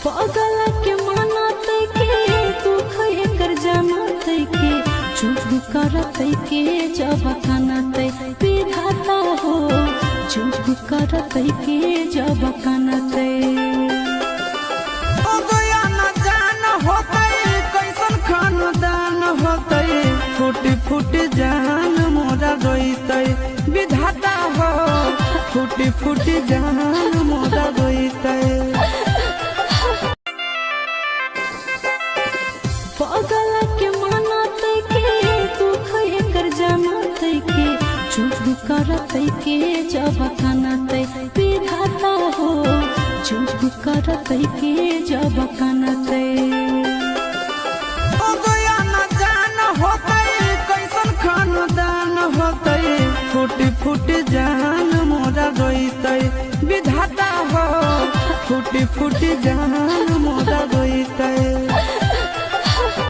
पगला के मानते के दुख एकर जमाते के चुप करते के जब कानते विधाता हो चुप करते के जब कानते फूट फूट जान मोरा रोइतै विधाता हो फूट फूट जान मोरा रोइतै पगला के मानते के दुख एकर जमाते के चुप करते के जब कानते विधाता हो चुप करते के जब कानते फूट फूट जान मोरा रोइतै विधाता हो फूट फूट जान